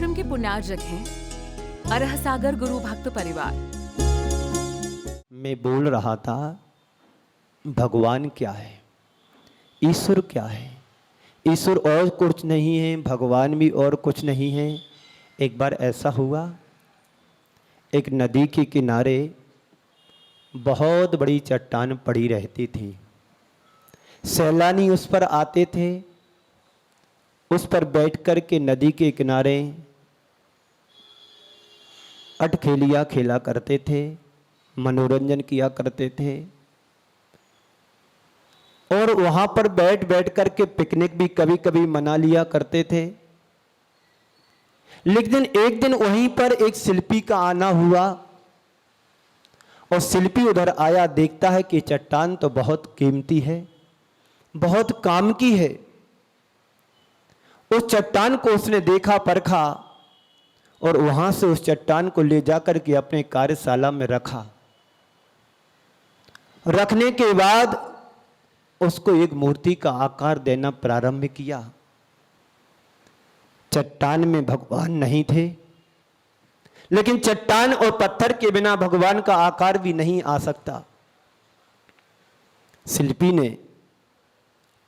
आश्रम के पुण्यार्जक हैं अरह सागर गुरु भक्त परिवार। मैं बोल रहा था भगवान क्या है, ईश्वर क्या है। ईश्वर और कुछ नहीं है, भगवान भी और कुछ नहीं है। एक बार ऐसा हुआ, एक नदी के किनारे बहुत बड़ी चट्टान पड़ी रहती थी। सैलानी उस पर आते थे, उस पर बैठ कर के नदी के किनारे अटखेलियाँ खेला करते थे, मनोरंजन किया करते थे और वहाँ पर बैठ बैठ कर के पिकनिक भी कभी कभी मना लिया करते थे। लेकिन एक दिन वहीं पर एक शिल्पी का आना हुआ और शिल्पी उधर आया, देखता है कि चट्टान तो बहुत कीमती है, बहुत काम की है। उस चट्टान को उसने देखा, परखा और वहां से उस चट्टान को ले जाकर के अपने कार्यशाला में रखा। रखने के बाद उसको एक मूर्ति का आकार देना प्रारंभ किया। चट्टान में भगवान नहीं थे, लेकिन चट्टान और पत्थर के बिना भगवान का आकार भी नहीं आ सकता। शिल्पी ने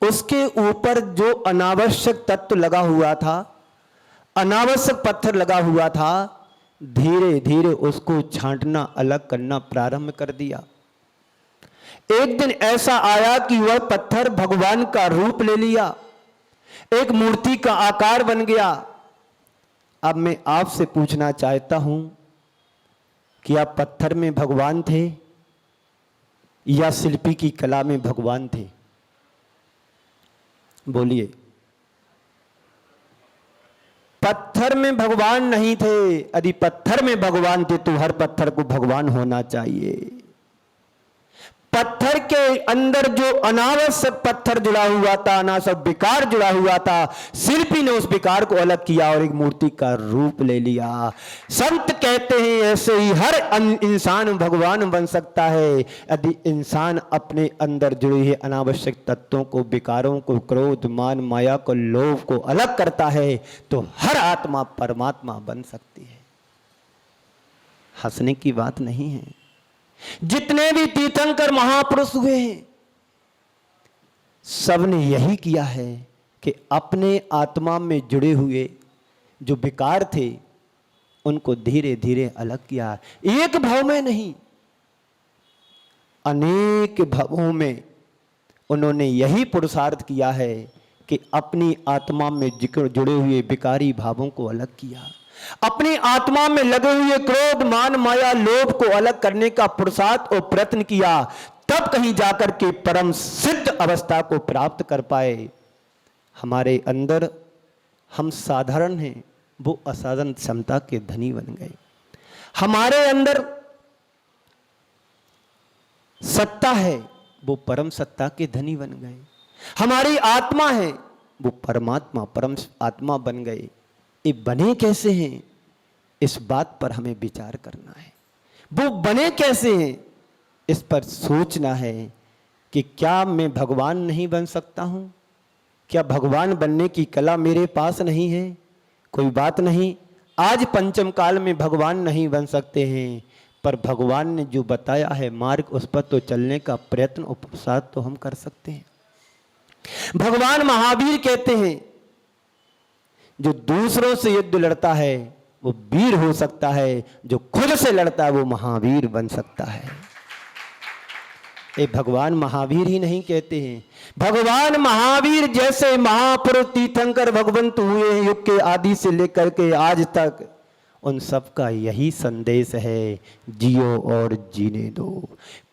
उसके ऊपर जो अनावश्यक तत्व लगा हुआ था, अनावश्यक पत्थर लगा हुआ था, धीरे धीरे उसको छांटना, अलग करना प्रारंभ कर दिया। एक दिन ऐसा आया कि वह पत्थर भगवान का रूप ले लिया, एक मूर्ति का आकार बन गया। अब मैं आपसे पूछना चाहता हूं कि आप पत्थर में भगवान थे या शिल्पी की कला में भगवान थे? बोलिए। पत्थर में भगवान नहीं थे। यदि पत्थर में भगवान थे तो हर पत्थर को भगवान होना चाहिए। पत्थर के अंदर जो अनावश्यक पत्थर जुड़ा हुआ था, अनावश्यक विकार जुड़ा हुआ था, शिल्पी ने उस विकार को अलग किया और एक मूर्ति का रूप ले लिया। संत कहते हैं ऐसे ही हर इंसान भगवान बन सकता है यदि इंसान अपने अंदर जुड़े हुए अनावश्यक तत्वों को, विकारों को, क्रोध, मान, माया को, लोभ को अलग करता है तो हर आत्मा परमात्मा बन सकती है। हंसने की बात नहीं है। जितने भी तीर्थंकर महापुरुष हुए हैं, सबने यही किया है कि अपने आत्मा में जुड़े हुए जो विकार थे उनको धीरे धीरे अलग किया। एक भाव में नहीं, अनेक भावों में उन्होंने यही पुरुषार्थ किया है कि अपनी आत्मा में जुड़े हुए विकारी भावों को अलग किया। अपनी आत्मा में लगे हुए क्रोध, मान, माया, लोभ को अलग करने का पुरुषार्थ और प्रयत्न किया, तब कहीं जाकर के परम सिद्ध अवस्था को प्राप्त कर पाए। हमारे अंदर हम साधारण हैं, वो असाधारण क्षमता के धनी बन गए। हमारे अंदर सत्ता है, वो परम सत्ता के धनी बन गए। हमारी आत्मा है, वो परमात्मा, परम आत्मा बन गए। ये बने कैसे हैं, इस बात पर हमें विचार करना है। वो बने कैसे हैं, इस पर सोचना है कि क्या मैं भगवान नहीं बन सकता हूं? क्या भगवान बनने की कला मेरे पास नहीं है? कोई बात नहीं, आज पंचम काल में भगवान नहीं बन सकते हैं, पर भगवान ने जो बताया है मार्ग, उस पर तो चलने का प्रयत्न और पुरुषार्थ तो हम कर सकते हैं। भगवान महावीर कहते हैं जो दूसरों से युद्ध लड़ता है वो वीर हो सकता है, जो खुद से लड़ता है वो महावीर बन सकता है। ये भगवान महावीर ही नहीं कहते हैं, भगवान महावीर जैसे महापुरुष तीर्थंकर भगवंत हुए हैं युग के आदि से लेकर के आज तक, उन सबका यही संदेश है, जियो और जीने दो।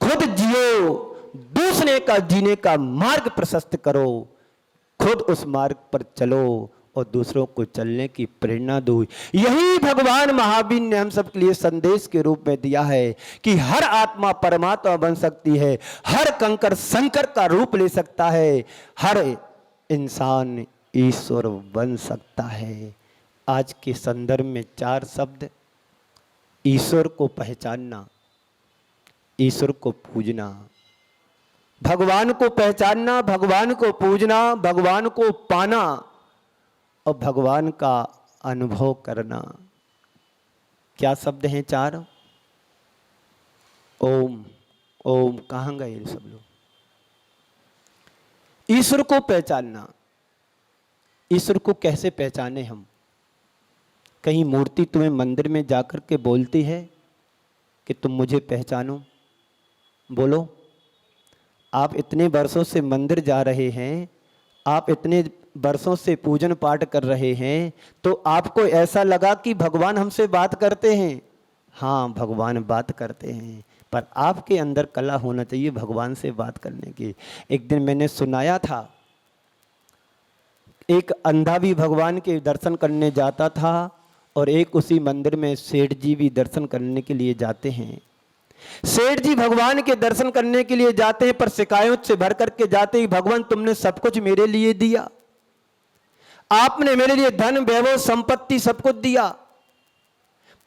खुद जियो, दूसरे का जीने का मार्ग प्रशस्त करो, खुद उस मार्ग पर चलो और दूसरों को चलने की प्रेरणा दो। यही भगवान महावीर ने हम सब के लिए संदेश के रूप में दिया है कि हर आत्मा परमात्मा बन सकती है, हर कंकर शंकर का रूप ले सकता है, हर इंसान ईश्वर बन सकता है। आज के संदर्भ में 4 शब्द: ईश्वर को पहचानना, ईश्वर को पूजना, भगवान को पहचानना, भगवान को पूजना, भगवान को पाना और भगवान का अनुभव करना। क्या शब्द हैं 4? ओम। ओम कहाँ गए सब लोग? ईश्वर को पहचानना। ईश्वर को कैसे पहचाने हम? कहीं मूर्ति तुम्हें मंदिर में जाकर के बोलती है कि तुम मुझे पहचानो? बोलो। आप इतने वर्षों से मंदिर जा रहे हैं, आप इतने वर्षों से पूजन पाठ कर रहे हैं, तो आपको ऐसा लगा कि भगवान हमसे बात करते हैं? हाँ, भगवान बात करते हैं, पर आपके अंदर कला होना चाहिए भगवान से बात करने की। एक दिन मैंने सुनाया था, एक अंधा भी भगवान के दर्शन करने जाता था और एक उसी मंदिर में सेठ जी भी दर्शन करने के लिए जाते हैं। सेठ जी भगवान के दर्शन करने के लिए जाते हैं, पर शिकायत से भर करके जाते हैं, भगवान तुमने सब कुछ मेरे लिए दिया, आपने मेरे लिए धन वैभव संपत्ति सब कुछ दिया,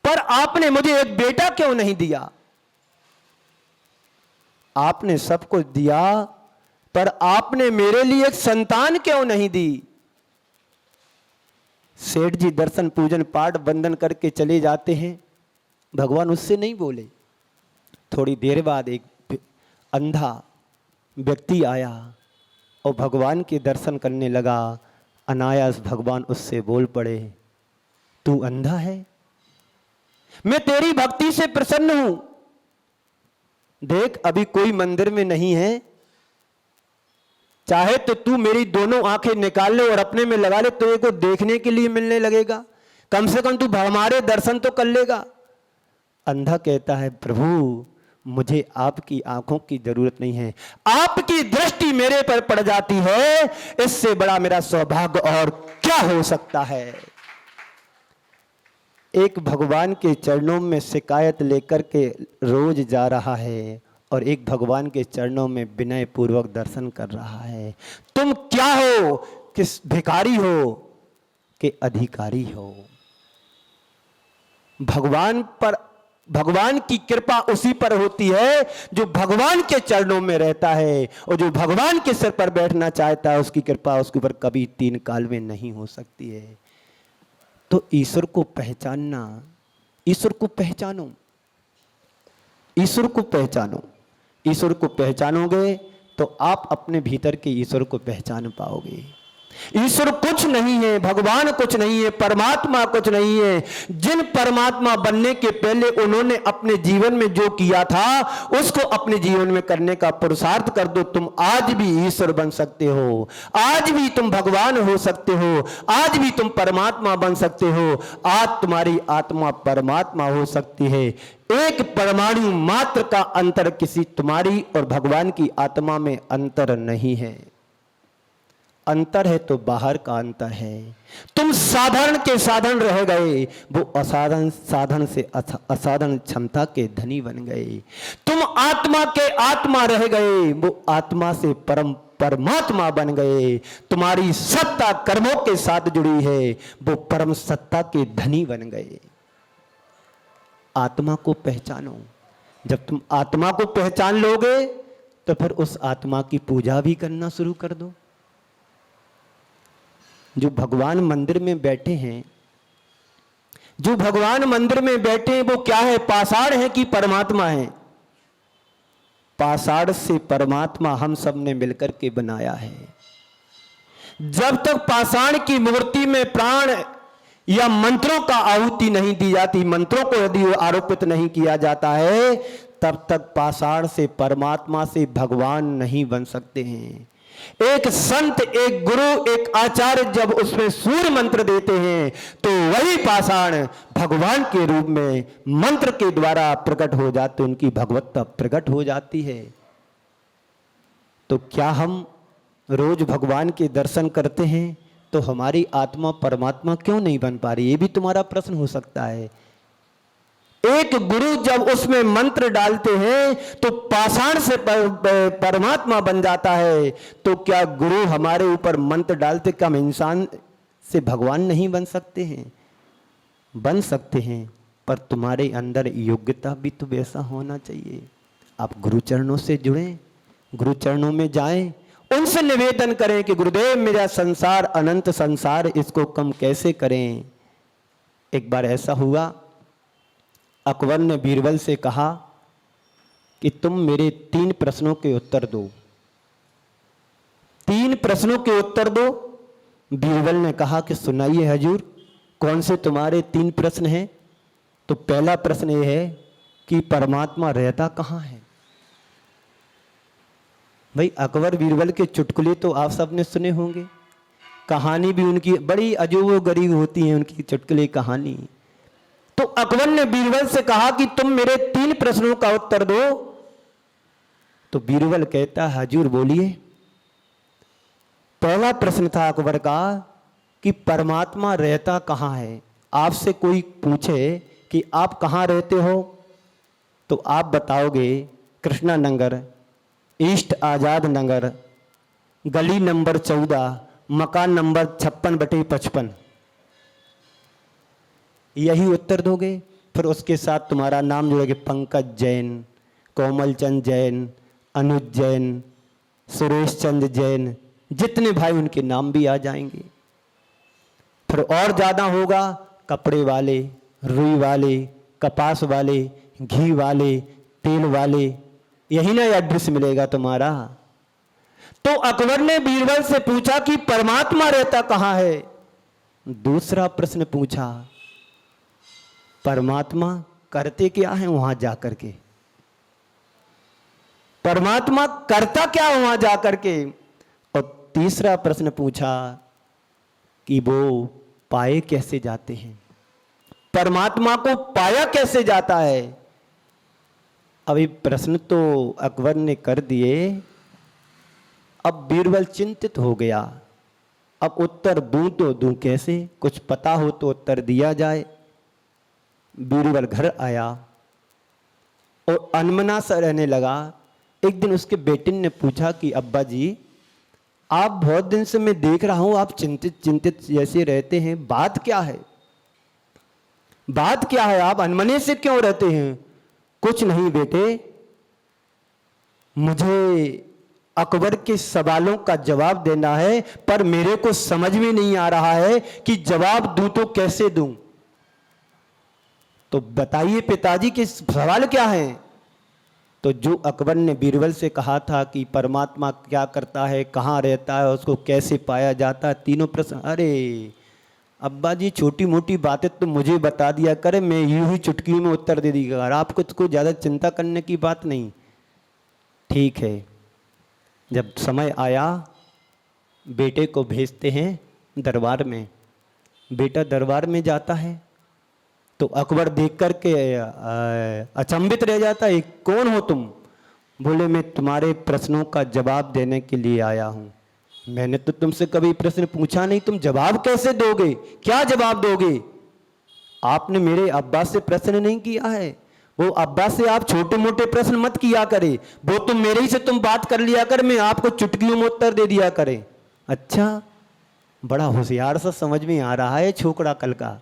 पर आपने मुझे एक बेटा क्यों नहीं दिया? आपने सब कुछ दिया, पर आपने मेरे लिए एक संतान क्यों नहीं दी? सेठ जी दर्शन पूजन पाठ वंदन करके चले जाते हैं, भगवान उससे नहीं बोले। थोड़ी देर बाद एक अंधा व्यक्ति आया और भगवान के दर्शन करने लगा। अनायास भगवान उससे बोल पड़े, तू अंधा है? मैं तेरी भक्ति से प्रसन्न हूं। देख, अभी कोई मंदिर में नहीं है, चाहे तो तू मेरी दोनों आंखें निकाल ले और अपने में लगा ले, तो को देखने के लिए मिलने लगेगा, कम से कम तू हमारे दर्शन तो कर लेगा। अंधा कहता है, प्रभु मुझे आपकी आंखों की जरूरत नहीं है, आपकी दृष्टि मेरे पर पड़ जाती है, इससे बड़ा मेरा सौभाग्य और क्या हो सकता है। एक भगवान के चरणों में शिकायत लेकर के रोज जा रहा है और एक भगवान के चरणों में विनय पूर्वक दर्शन कर रहा है। तुम क्या हो? किस भिखारी हो कि अधिकारी हो? भगवान की कृपा उसी पर होती है जो भगवान के चरणों में रहता है, और जो भगवान के सिर पर बैठना चाहता है उसकी कृपा उसके ऊपर कभी 3 काल में नहीं हो सकती है। तो ईश्वर को पहचानना, ईश्वर को पहचानो, ईश्वर को पहचानो। ईश्वर को पहचानोगे तो आप अपने भीतर के ईश्वर को पहचान पाओगे। ईश्वर कुछ नहीं है, भगवान कुछ नहीं है, परमात्मा कुछ नहीं है। जिन परमात्मा बनने के पहले उन्होंने अपने जीवन में जो किया था उसको अपने जीवन में करने का पुरुषार्थ कर दो, तुम आज भी ईश्वर बन सकते हो, आज भी तुम भगवान हो सकते हो, आज भी तुम परमात्मा बन सकते हो। आज तुम्हारी आत्मा परमात्मा हो सकती है। एक परमाणु मात्र का अंतर किसी तुम्हारी और भगवान की आत्मा में अंतर नहीं है। अंतर है तो बाहर का अंतर है। तुम साधारण के साधन रह गए, वो असाधारण साधन से असाधारण क्षमता के धनी बन गए। तुम आत्मा के आत्मा रह गए, वो आत्मा से परमात्मा बन गए। तुम्हारी सत्ता कर्मों के साथ जुड़ी है, वो परम सत्ता के धनी बन गए। आत्मा को पहचानो। जब तुम आत्मा को पहचान लोगे तो फिर उस आत्मा की पूजा भी करना शुरू कर दो। जो भगवान मंदिर में बैठे हैं, जो भगवान मंदिर में बैठे हैं, वो क्या है? पाषाण है कि परमात्मा है? पाषाण से परमात्मा हम सब ने मिलकर के बनाया है। जब तक पाषाण की मूर्ति में प्राण या मंत्रों का आहुति नहीं दी जाती, मंत्रों को यदि आरोपित नहीं किया जाता है, तब तक पाषाण से परमात्मा से भगवान नहीं बन सकते हैं। एक संत, एक गुरु, एक आचार्य जब उसमें सूर्य मंत्र देते हैं तो वही पाषाण भगवान के रूप में मंत्र के द्वारा प्रकट हो जाते, उनकी भगवत्ता प्रकट हो जाती है। तो क्या हम रोज भगवान के दर्शन करते हैं तो हमारी आत्मा परमात्मा क्यों नहीं बन पा रही? ये भी तुम्हारा प्रश्न हो सकता है। एक गुरु जब उसमें मंत्र डालते हैं तो पाषाण से परमात्मा बन जाता है, तो क्या गुरु हमारे ऊपर मंत्र डालते, क्या हम इंसान से भगवान नहीं बन सकते हैं? बन सकते हैं, पर तुम्हारे अंदर योग्यता भी तो वैसा होना चाहिए। आप गुरु चरणों से जुड़ें, गुरु चरणों में जाएं, उनसे निवेदन करें कि गुरुदेव मेरा संसार अनंत संसार, इसको कम कैसे करें? एक बार ऐसा हुआ, अकबर ने बीरबल से कहा कि तुम मेरे 3 प्रश्नों के उत्तर दो। 3 प्रश्नों के उत्तर दो। बीरबल ने कहा कि सुनाइए हजूर, कौन से तुम्हारे 3 प्रश्न हैं? तो पहला प्रश्न ये है कि परमात्मा रहता कहाँ है? भाई अकबर बीरबल के चुटकुले तो आप सबने सुने होंगे, कहानी भी उनकी बड़ी अजूबो गरीब होती है, उनकी चुटकुले कहानी। तो अकबर ने बीरबल से कहा कि तुम मेरे 3 प्रश्नों का उत्तर दो। तो बीरबल कहता है हजूर बोलिए। पहला प्रश्न था अकबर का कि परमात्मा रहता कहाँ है। आपसे कोई पूछे कि आप कहाँ रहते हो तो आप बताओगे कृष्णा नगर, ईस्ट आज़ाद नगर, गली नंबर 14, मकान नंबर 56/55, यही उत्तर दोगे। फिर उसके साथ तुम्हारा नाम जुड़ेगा पंकज जैन, कोमल चंद जैन, अनुज जैन, सुरेश चंद जैन, जितने भाई उनके नाम भी आ जाएंगे। फिर और ज़्यादा होगा, कपड़े वाले, रुई वाले, कपास वाले, घी वाले, तेल वाले, यही ना एड्रेस मिलेगा तुम्हारा। तो अकबर ने बीरबल से पूछा कि परमात्मा रहता कहाँ है। दूसरा प्रश्न पूछा, परमात्मा करते क्या है वहां जाकर के? परमात्मा करता क्या वहां जाकर के? और तीसरा प्रश्न पूछा कि वो पाए कैसे जाते हैं, परमात्मा को पाया कैसे जाता है। अभी प्रश्न तो अकबर ने कर दिए, अब बीरबल चिंतित हो गया। अब उत्तर दूं तो दूं कैसे, कुछ पता हो तो उत्तर दिया जाए। बीरबल घर आया और अनमना सा रहने लगा। एक दिन उसके बेटे ने पूछा कि अब्बा जी, आप बहुत दिन से मैं देख रहा हूं आप चिंतित चिंतित जैसे रहते हैं, बात क्या है? बात क्या है, आप अनमने से क्यों रहते हैं? कुछ नहीं बेटे, मुझे अकबर के सवालों का जवाब देना है, पर मेरे को समझ में नहीं आ रहा है कि जवाब दूं तो कैसे दूं। तो बताइए पिताजी के सवाल क्या है? तो जो अकबर ने बीरबल से कहा था कि परमात्मा क्या करता है, कहाँ रहता है, उसको कैसे पाया जाता है, तीनों प्रश्न। अरे अब्बा जी, छोटी मोटी बातें तो मुझे बता दिया करे, मैं यूं ही चुटकी में उत्तर दे दिया कर, आपको इसको ज़्यादा चिंता करने की बात नहीं। ठीक है। जब समय आया, बेटे को भेजते हैं दरबार में। बेटा दरबार में जाता है तो अकबर देख कर के अचंभित रह जाता है, कौन हो तुम? बोले मैं तुम्हारे प्रश्नों का जवाब देने के लिए आया हूँ। मैंने तो तुमसे कभी प्रश्न पूछा नहीं, तुम जवाब कैसे दोगे? क्या जवाब दोगे? आपने मेरे अब्बा से प्रश्न नहीं किया है, वो अब्बा से आप छोटे मोटे प्रश्न मत किया करे, वो तुम मेरे ही से तुम बात कर लिया कर, मैं आपको चुटकियों में उत्तर दे दिया करे। अच्छा, बड़ा होशियार सा समझ में आ रहा है छोकरा कल का।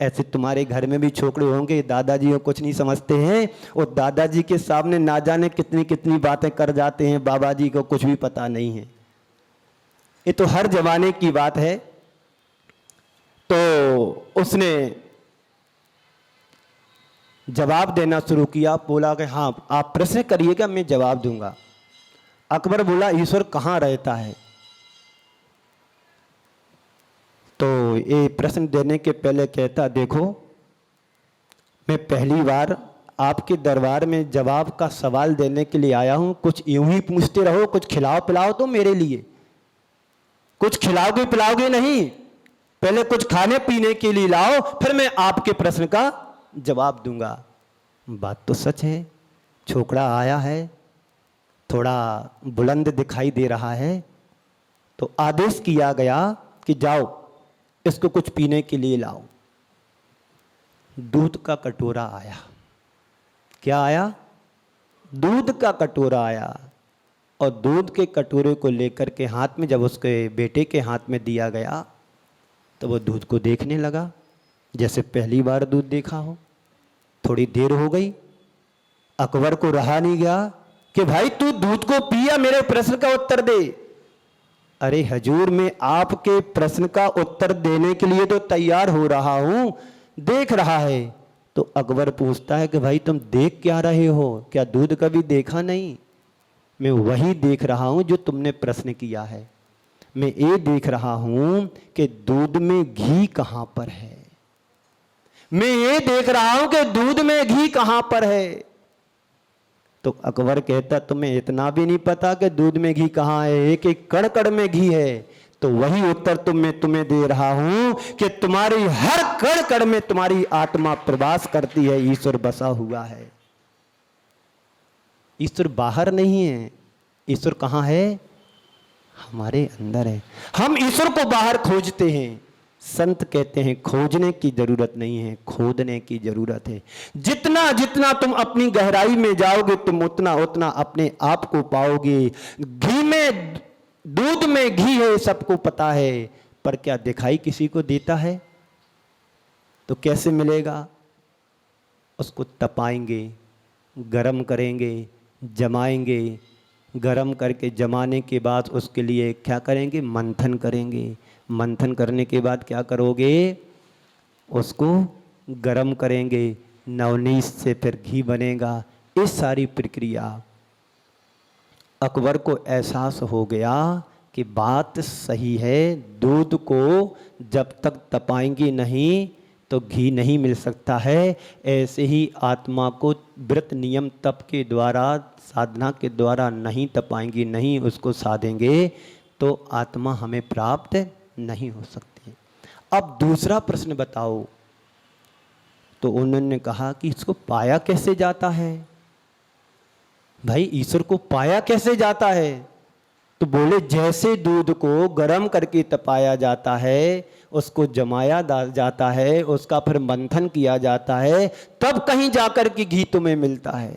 ऐसे तुम्हारे घर में भी छोकरे होंगे, दादाजी को कुछ नहीं समझते हैं, और दादाजी के सामने ना जाने कितनी कितनी बातें कर जाते हैं, बाबा जी को कुछ भी पता नहीं है। ये तो हर जमाने की बात है। तो उसने जवाब देना शुरू किया, बोला कि हाँ आप प्रश्न करिएगा, मैं जवाब दूंगा। अकबर बोला ईश्वर कहाँ रहता है? तो ये प्रश्न देने के पहले कहता, देखो मैं पहली बार आपके दरबार में जवाब का सवाल देने के लिए आया हूँ, कुछ यूं ही पूछते रहो, कुछ खिलाओ पिलाओ तो मेरे लिए, कुछ खिलाओगे पिलाओगे नहीं, पहले कुछ खाने पीने के लिए लाओ, फिर मैं आपके प्रश्न का जवाब दूंगा। बात तो सच है, छोकरा आया है, थोड़ा बुलंद दिखाई दे रहा है, तो आदेश किया गया कि जाओ इसको कुछ पीने के लिए लाओ। दूध का कटोरा आया। क्या आया? दूध का कटोरा आया। और दूध के कटोरे को लेकर के हाथ में जब उसके बेटे के हाथ में दिया गया तो वो दूध को देखने लगा जैसे पहली बार दूध देखा हो। थोड़ी देर हो गई, अकबर को रहा नहीं गया कि भाई तू दूध को पिया, मेरे प्रश्न का उत्तर दे। अरे हजूर, मैं आपके प्रश्न का उत्तर देने के लिए तो तैयार हो रहा हूं, देख रहा है। तो अकबर पूछता है कि भाई तुम देख क्या रहे हो, क्या दूध कभी देखा नहीं? मैं वही देख रहा हूं जो तुमने प्रश्न किया है। मैं ये देख रहा हूं कि दूध में घी कहां पर है। मैं ये देख रहा हूं कि दूध में घी कहां पर है। तो अकबर कहता तुम्हें इतना भी नहीं पता कि दूध में घी कहां है, एक एक कण कण में घी है। तो वही उत्तर मैं तुम्हें दे रहा हूं कि तुम्हारी हर कण कण में तुम्हारी आत्मा प्रवास करती है, ईश्वर बसा हुआ है। ईश्वर बाहर नहीं है, ईश्वर कहां है? हमारे अंदर है। हम ईश्वर को बाहर खोजते हैं। संत कहते हैं खोजने की जरूरत नहीं है, खोदने की जरूरत है। जितना जितना तुम अपनी गहराई में जाओगे तुम उतना उतना अपने आप को पाओगे। घी में, दूध में घी है, सबको पता है, पर क्या दिखाई किसी को देता है? तो कैसे मिलेगा? उसको तपाएंगे, गरम करेंगे, जमाएंगे। गरम करके जमाने के बाद उसके लिए क्या करेंगे? मंथन करेंगे। मंथन करने के बाद क्या करोगे? उसको गरम करेंगे, नवनीत से फिर घी बनेगा। इस सारी प्रक्रिया अकबर को एहसास हो गया कि बात सही है। दूध को जब तक तपाएंगे नहीं तो घी नहीं मिल सकता है। ऐसे ही आत्मा को व्रत नियम तप के द्वारा, साधना के द्वारा नहीं तपाएंगे, नहीं उसको साधेंगे तो आत्मा हमें प्राप्त नहीं हो सकती। अब दूसरा प्रश्न बताओ। तो उन्होंने कहा कि इसको पाया कैसे जाता है? भाई ईश्वर को पाया कैसे जाता है? तो बोले जैसे दूध को गर्म करके तपाया जाता है, उसको जमाया जाता है, उसका फिर मंथन किया जाता है, तब कहीं जाकर के घी तुम्हें मिलता है।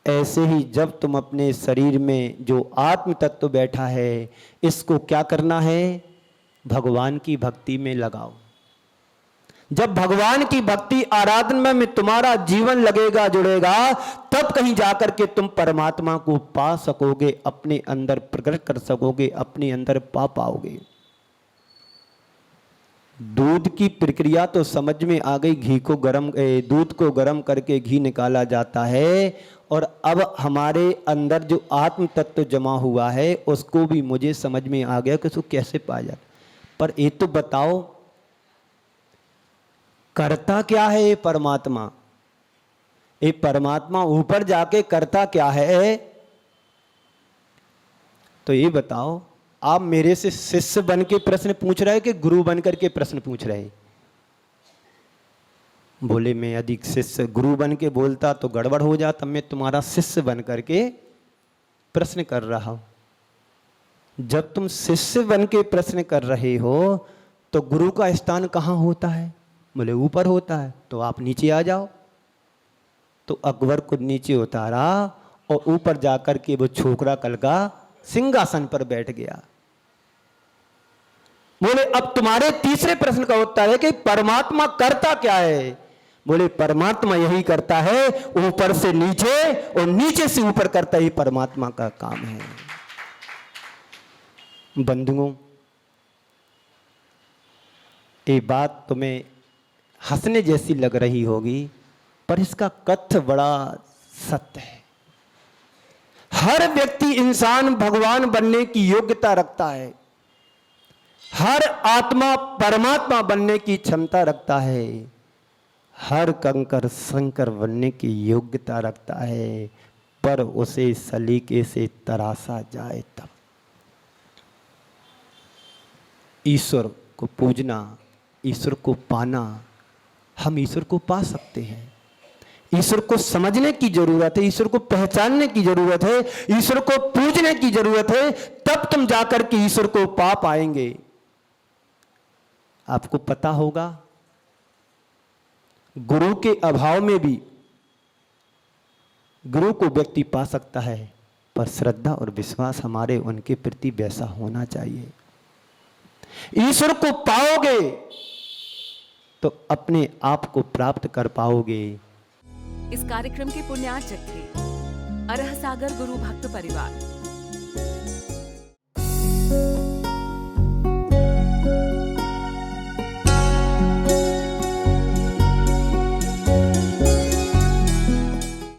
ऐसे ही जब तुम अपने शरीर में जो आत्म तत्व बैठा है, इसको क्या करना है? भगवान की भक्ति में लगाओ। जब भगवान की भक्ति आराधना में तुम्हारा जीवन लगेगा, जुड़ेगा, तब कहीं जाकर के तुम परमात्मा को पा सकोगे, अपने अंदर प्रकट कर सकोगे, अपने अंदर पा पाओगे। दूध की प्रक्रिया तो समझ में आ गई। घी को गरम, दूध को गरम करके घी निकाला जाता है, और अब हमारे अंदर जो आत्म तत्व जमा हुआ है उसको भी मुझे समझ में आ गया कि उसको कैसे पाया जाता। पर ये तो बताओ करता क्या है ये परमात्मा? ये परमात्मा ऊपर जाके करता क्या है? तो ये बताओ। आप मेरे से शिष्य बन के प्रश्न पूछ रहे कि गुरु बन करके प्रश्न पूछ रहे? बोले मैं यदि शिष्य गुरु बन के बोलता तो गड़बड़ हो जाता। मैं तुम्हारा शिष्य बन करके प्रश्न कर रहा हूं। जब तुम शिष्य बन के प्रश्न कर रहे हो तो गुरु का स्थान कहां होता है? बोले ऊपर होता है। तो आप नीचे आ जाओ। तो अकबर को नीचे उतारा और ऊपर जाकर के वो छोकरा कल का सिंहासन पर बैठ गया। बोले अब तुम्हारे तीसरे प्रश्न का उत्तर है कि परमात्मा करता क्या है? बोले परमात्मा यही करता है, ऊपर से नीचे और नीचे से ऊपर करता ही परमात्मा का काम है। बंधुओं, ये बात तुम्हें हंसने जैसी लग रही होगी, पर इसका कथ्य बड़ा सत्य है। हर व्यक्ति, इंसान भगवान बनने की योग्यता रखता है। हर आत्मा परमात्मा बनने की क्षमता रखता है। हर कंकर शंकर बनने की योग्यता रखता है, पर उसे सलीके से तराशा जाए तब। ईश्वर को पूजना, ईश्वर को पाना, हम ईश्वर को पा सकते हैं। ईश्वर को समझने की जरूरत है, ईश्वर को पहचानने की जरूरत है, ईश्वर को पूजने की जरूरत है, तब तुम जाकर के ईश्वर को पा पाएंगे। आपको पता होगा गुरु के अभाव में भी गुरु को व्यक्ति पा सकता है, पर श्रद्धा और विश्वास हमारे उनके प्रति वैसा होना चाहिए। ईश्वर को पाओगे तो अपने आप को प्राप्त कर पाओगे। इस कार्यक्रम के पुण्यार्चक थे अरह सागर गुरु भक्त परिवार।